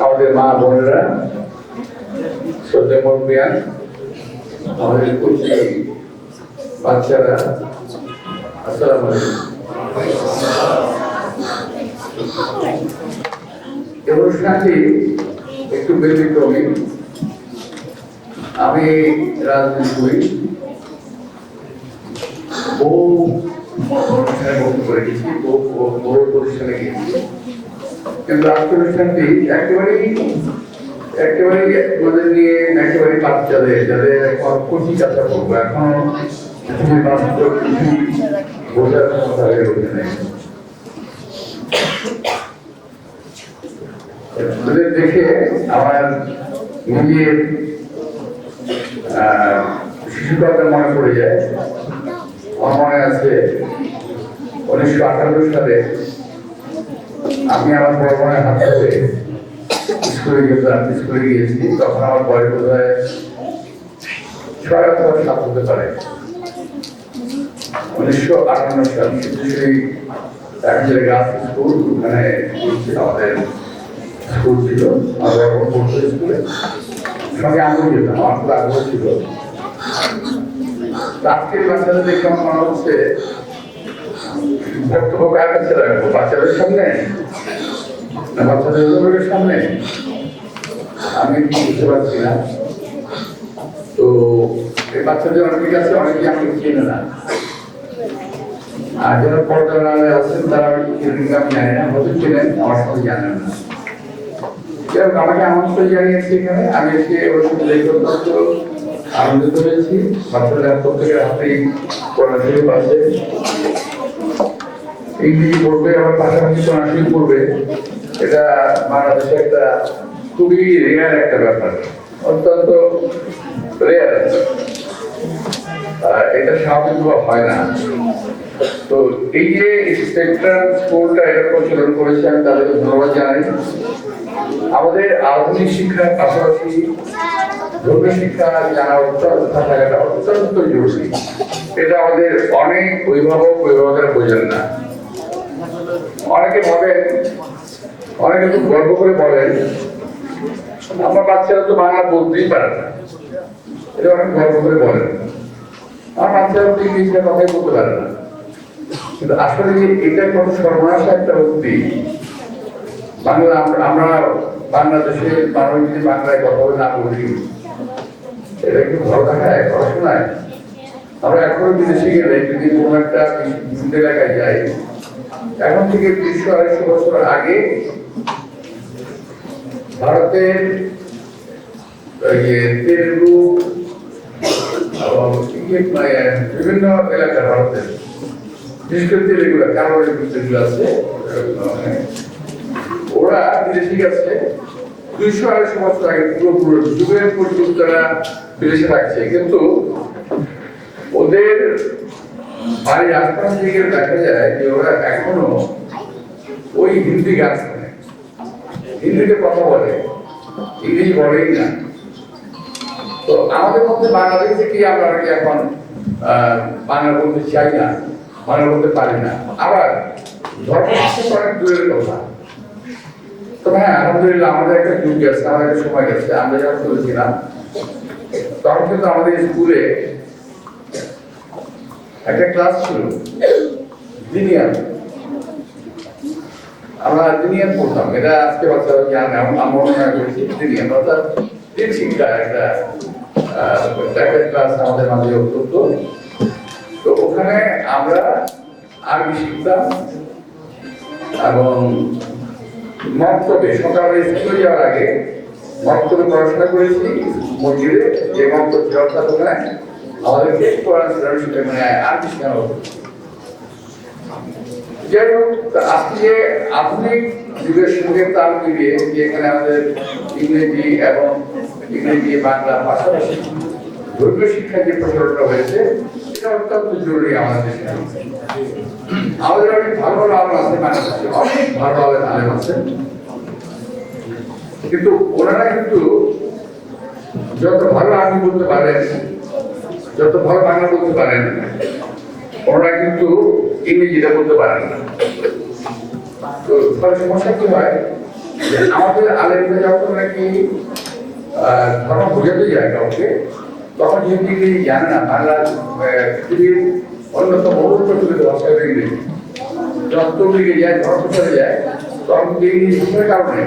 আমাদের মা বোনেরা, শ্রদ্ধা মুরব্বিয়ান, আমাদের কুচি বাচ্চারা, আসসালামু আলাইকুম। এই অনুষ্ঠানটি একটু ব্যতিক্রমী। আমি রাজনীতি করি, বহু অনুষ্ঠানে বক্তব্য করেছি, বহু প্রতিষ্ঠানে গিয়েছি, কিন্তু আজকের অনুষ্ঠানটি একেবারেই আমাদের নিয়ে একেবারে বাচ্চাদের, যাদের কচি কাঁচা করবো, এখনো বোঝার ক্ষমতা হয়ে ওঠে নাই। দেখে আমার নিজের শিশুকালটা মনে পড়ে যায়। আমার মনে আছে 1958 সালে আমি আমার বড় বোনের হাত ধরে স্কুলে গিয়েছি। তখন আমার বয়স বোধ হয় 6 অথবা 7 হতে পারে। 1958 সাল সেই গাছ স্কুল, ওখানে আমাদের স্কুল ছিল, আমরা পড়তো স্কুলে, সঙ্গে আগ্রহ যেতাম, আমার খুব আগ্রহ ছিল। আজকের বাচ্চাদের দেখে আমার মনে হচ্ছে বক্তব্য কার কাছে রাখবো, বাচ্চাদের সামনে না বাচ্চাদের অভিভাবকের সামনে, আমি বুঝতে পারছি না। তো এই বাচ্চাদের অনেকের কাছে অনেকে আমাকে চেনে না, আর যারা পর্দার আড়ালে আছেন তারা আমি জানি না, হয়তো চেনেন, আমার সঙ্গে জানেন না। আমাকে আমন্ত্রণ জানিয়েছি এখানে, আমি এসে ওর সঙ্গে অত্যন্ত আনন্দিত হয়েছি। বাচ্চাদের প্রত্যেকের হাতেই পড়াশোনা পাচ্ছে, ইংরেজি পড়বে, আমার পাশাপাশি পড়াশোনা করবে। এটা বাংলাদেশে একটা খুবই রেয়ার একটা ব্যাপার, অত্যন্ত রেয়ার, এটা স্বাভাবিকভাবে হয় না। তো এই যে সেন্ট্রাল স্কুলটা এটা প্রচলন করেছে, আমি তাদেরকে ধন্যবাদ জানাই। আমাদের আধুনিক শিক্ষার পাশাপাশি ধর্মীয় শিক্ষা জানা থাকাটা অত্যন্ত জরুরি। এটা আমাদের অনেক অভিভাবকেরা বোঝেন না। অনেকে ভাবেন, অনেকে খুব গর্ব করে বলেন আমার বাচ্চারা তো বাংলা বলতেই পারে না, এটা অনেক গর্ব করে বলেন। আমার বাচ্চারা তো ইংলিশে কথাই বলতে পারে না, কিন্তু আসলে এটা কত সর্বনাশ একটা উক্তি। বাংলা আমরা বাংলাদেশে মানুষ যদি বাংলায় কথা বলে না বলি, এটা একটু ভালো দেখায় পড়াশোনায়। আমরা এখনো বিদেশে গেলে যদি কোনো একটা এলাকায় যাই, এখন থেকে 200-250 বছর আগে ভারতের তেলুগু বিভিন্ন এলাকার ভারতের বিশেষ করে তেলুগুলা কারণের যেগুলো আছে, ওরা বিদেশে গেছে 200-250 বছর আগে, পুরো যুগের পর্যন্ত তারা বিদেশে থাকছে, কিন্তু ওদের বাড়ির আশপাশ থেকে দেখা যায় যে ওরা এখনো ওই হিন্দি গান শোনে, হিন্দিতে কথা বলে, ইংরেজি বলেই না। তো আমাদের মধ্যে বাংলাদেশ থেকে আমরা এখন বাংলা বলতে চাই না, বাংলা বলতে পারি না। আবার ধর্ম অনেক দূরের কথা। তবে হ্যাঁ, আলহামদুলিল্লাহ আমাদের একটা যুগ গেছে, আমাদের একটা সময় গেছে। আমরা যখন চলেছিলাম তখন কিন্তু আমাদের স্কুলে একটা ক্লাস ছিল দিনিয়ান, আমরা দিনিয়ান পড়তাম। এটা আজকে বাচ্চারা জানে, আমরা মনে করেছি দিনিয়ান অর্থাৎ দিন শিক্ষা একটা ক্লাস আমাদের মাঝে হতো। তো ওখানে আমরা আরবি শিখতাম এবং মক্তবে সকালে স্কুলে যাওয়ার আগে মক্তবে পড়াশোনা করেছি মসজিদে, যে মক্তব ছিল অর্থাৎ ওখানে আমাদেরকে কোরআন মানে আরবি শেখানো হতো। যাই হোক, আজকে আধুনিক যুগের সঙ্গে তাল মিলিয়ে যে এখানে আমাদের ইংরেজি এবং ইংরেজি বাংলা পাশাপাশি ধর্মীয় শিক্ষার যে প্রচলনটা হয়েছে, এটা অত্যন্ত জরুরি আমাদের দেশে। আমাদের অনেক ভালো ভালো আলেম আছে বাংলাদেশে, অনেক ভালো আলেম আছে, কিন্তু ওনারা কিন্তু যত ভালো আর্মি বলতে পারেন, যত ভালো বাংলা বলতে পারেন, ওনারা কিন্তু ইংরেজিটা বলতে পারেন না। তো ফলে সমস্যা কি হয় যে আমাদের আলেমরা যখন নাকি ধর্ম বোঝাতে যায় কাউকে, তখন যেহেতু ইংরেজি জানে না, বাংলা পৃথিবীর অন্যতম বহু প্রচলিত ভাষা ইংরেজি, যত দিকে যায় ধর্ম চলে যায়, তখন কিন্তু ইংরেজি ভাষার কারণে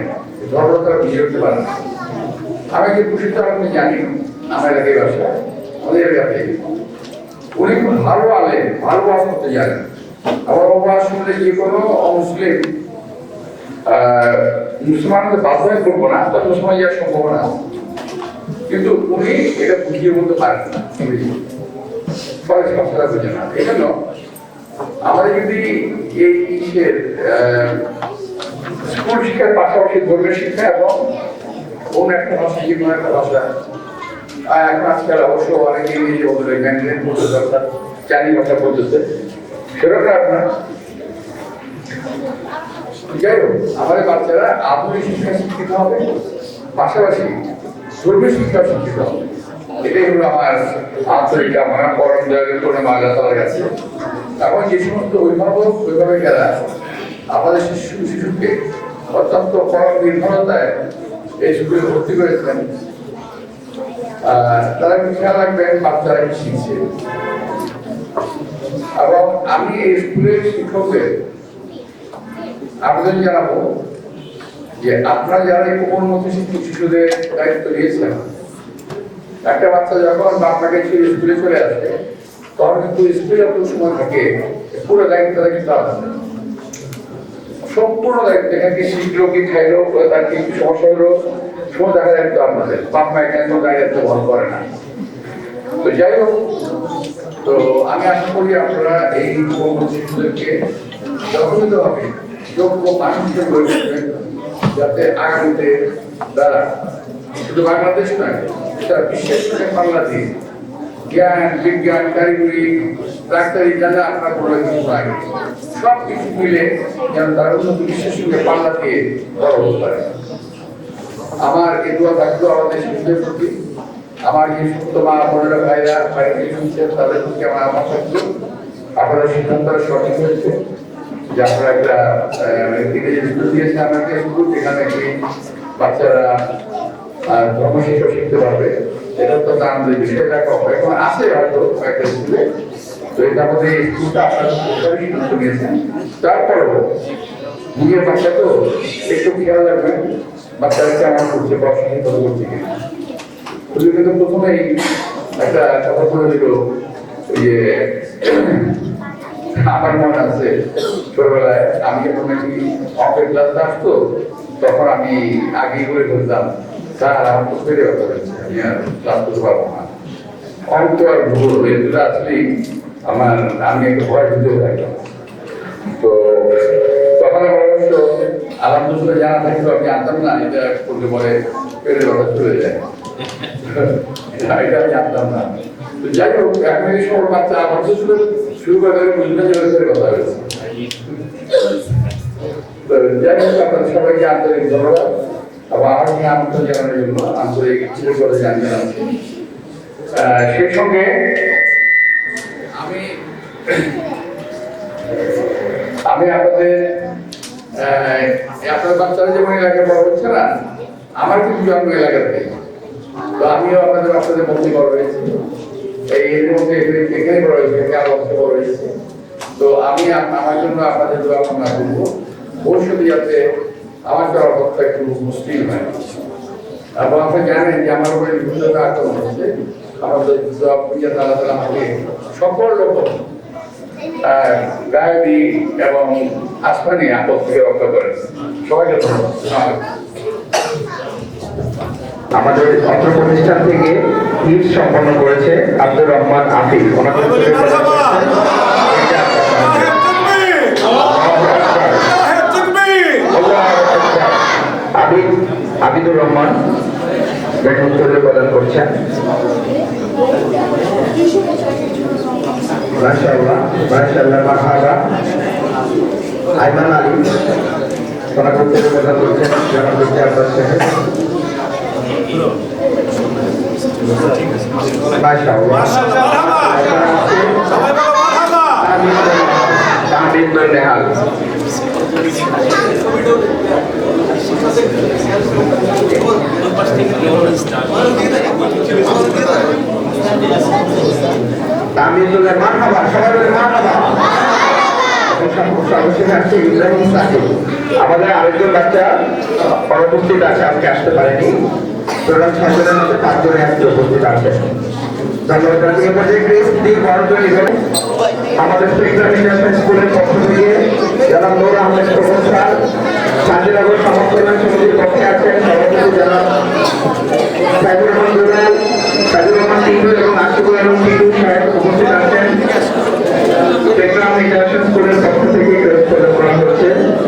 ধর্ম তারা বুঝে উঠতে পারে না। আমি যে প্রসিদ্ধ আপনি জানি আমার এলাকায় বাসা, আমাদের এলাকাতে উনি খুব ভালো আলেন, ভালো ওয়াজ করতে জানেন। আমার বাবা শুনলে যে কোনো অমুসলিম মুসলমানদের বাধ্য করবো না, তত সময় যাওয়ার সম্ভাবনা আছে, কিন্তু উনি এটা বুঝিয়ে বলতে পারেন না ইংরেজি, ফলে ভাষাটা বোঝে না। এই জন্য আমাদের যদি এই স্কুল শিক্ষার পাশাপাশি ধর্মীয় শিক্ষা এবং কোন একটা ভাষা, যে কোনো একটা ভাষা, এখন আজকাল অবশ্য অনেকে ইংরেজি বলতে ম্যান্ডারিন বলতেছে, অর্থাৎ চাইনিজ ভাষা বলতেছে, সেরকম আপনার যাই হোক, আমাদের বাচ্চারা আধুনিক শিক্ষা শিক্ষিত হবে, পাশাপাশি ধর্মীয় শিক্ষা শিক্ষিত হবে। এটাই হলো আমার আন্তরিক আমার পরম দয়ালু কোনো আল্লাহ তাআলার কাছে। এখন যে সমস্ত অভিভাবক অভিভাবিকেরা আমাদের শিশুকে অত্যন্ত পরম নির্ভরতায় এই স্কুলে ভর্তি করেছেন, তারা খেয়াল রাখবেন বাচ্চারা কি শিখছে। এবং আমি এই স্কুলের শিক্ষকদের আবেদন জানাবো যে আপনারা যারা এই কোমলমতি শিশুদের দায়িত্ব নিয়েছেন, একটা বাচ্চা যখন বাচ্চাকে ছেড়ে স্কুলে চলে আসে, তখন কিন্তু স্কুলে যত সময় থাকে পুরো দায়িত্বটা কিন্তু আপনাদের, সম্পূর্ণ দায়িত্ব। এখানে কি শিখলো কি খাইলো, তার কি সমস্যা হলো, সময় দেখা দায়িত্ব আপনাদের। বাপ মা এখানে কোনো দায়িত্ব বহন করে না। তো যাই হোক, তো আমি আশা করি আপনারা এই কোমলমতি শিশুদেরকে যথাযথভাবে যোগ্য মানুষ হিসেবে গড়ে তুলবেন, যাতে আগামীতে তারা শুধু বাংলাদেশ নয়, তারা বিশ্বের সঙ্গে পাল্লা দিয়ে জ্ঞান, বিজ্ঞান, কারিগরি, ডাক্তারি, যা যা আপনার বড় কিছু লাগে, সব কিছু মিলে যেন তারা উন্নত বিশ্বের সঙ্গে পাল্লা দিয়ে বড় হতে পারে। আমার এই দোয়া থাকলো আমাদের শিশুদের প্রতি, আমার যে সমস্ত মা বোনেরা ভাইরা বাড়িতে শুনছেন তাদের প্রতি আমার থাকলো, আপনারা সিদ্ধান্তটা সঠিক হয়েছে যে আপনারা একটা ইংরেজি স্কুল দিয়েছে আমাকে, স্কুল যেখানে কি বাচ্চারা ধর্ম শিক্ষা শিখতে পারবে। এটা তো আমাদের বিষয় রাখা হবে, এখন আছে হয়তো একটা স্কুলে, তো এটা আমাদের স্কুলটা আপনারা সিদ্ধান্ত নিয়েছেন। তারপরেও নিজের বাচ্চা তো একটু খেয়াল রাখবেন বাচ্চারা কেমন করছে, পড়াশোনা করছে কিনা। কিন্তু প্রথমেই একটা কথা বলে দিল যে আমার মনে আছে ছোটবেলায় আমি যখন নাকি অঙ্কের ক্লাসে আসতো, তখন আমি আগেই করে বলতাম, স্যার আমার তো ফেরে কথা বলছে, আমি আর ক্লাস করতে পারবো না, অঙ্ক আর ভূগোল এই দুটো আসলেই আমি একটু ভয় ভিতরে থাকতাম। তো তখন আমার অবশ্য আলহামদুলিল্লাহ জানা থাকতো, আমি জানতাম না এটা করতে পরে ফেরে কথা চলে যায়, এটা আমি জানতাম না। তো যাই হোক, এখন এই সব বাচ্চা আমার তো শুরু করে বুঝতে ফেরে কথা হয়েছে। তো যাই হোক, আপনাদের সবাইকে আন্তরিক ধন্যবাদ এবং আমাকে আমন্ত্রণ জানানোর জন্য আন্তরিক করে জানাচ্ছি। সেই সঙ্গে আমি আপনাদের বাচ্চারা যেমন এলাকায় বড় হচ্ছে না, আমার কিন্তু জন্ম এলাকাতে, তো আমিও আপনাদের বাচ্চাদের মধ্যে বড় হয়েছি, এর মধ্যে এখানে বড় হয়েছে, এখানে অবস্থা বড় হয়েছে। তো আমি আমার জন্য আপনাদের দোয়া কামনা করবো, ভবিষ্যতে যাতে আমার অবস্থা একটু মুশকিল হয়। এবং আপনি জানেন যে আমার উপরে বিভিন্ন আক্রমণ হচ্ছে, আমাদের আমাকে সকল রকম গায়েবী এবং আসমানি আপদ থেকে রক্ষা করেন। সবাইকে ধন্যবাদ। আমাদের অত্র প্রতিষ্ঠান থেকে হিফজ সম্পন্ন করেছে আব্দুর রহমান আফিফ, ওনাকে আবিদুর রহমান ব্যাটন উত্তরে প্রদান করছেন। মাশাআল্লাহ মাশাআল্লাহ মারহাবা। আইমান আলী ওনাকে উত্তরে প্রদান করছেন জনাব আব্বাস সাহেব। মাশাআল্লাহ। তামিমুল নেহাল। তামিমুল্লাহ মারহাবা, সবাই বলে মারহাবা। সর্বশেষ আসছে ইব্রাহিম সাকিব। আমাদের আরেকজন বাচ্চা অনুপস্থিত আছে, আজকে আসতে পারেনি। টোটাল 6 জনের মধ্যে 5 জনে আজকে উপস্থিত আছেন। ধন্যবাদ। এই পর্যায়ে ক্রেস্ট দিয়ে বর্ণনা নেবেন আমাদের সেক্টর ইন্টারন্যাশনাল স্কুলের পক্ষ থেকে যারা নূর আহমেদ প্রফেসর, শান্তিনগর সমাজকল্যাণ সমিতির পক্ষে আছেন সভাপতি যারা সাইদুর রহমান দুলাল, সাইদুর রহমান টিটু এবং আশিকুল আলম টিটু সাহেব উপস্থিত আছেন। সেক্টর ইন্টারন্যাশনাল স্কুলের পক্ষ থেকে ক্রেস্ট প্রদান করা হচ্ছে।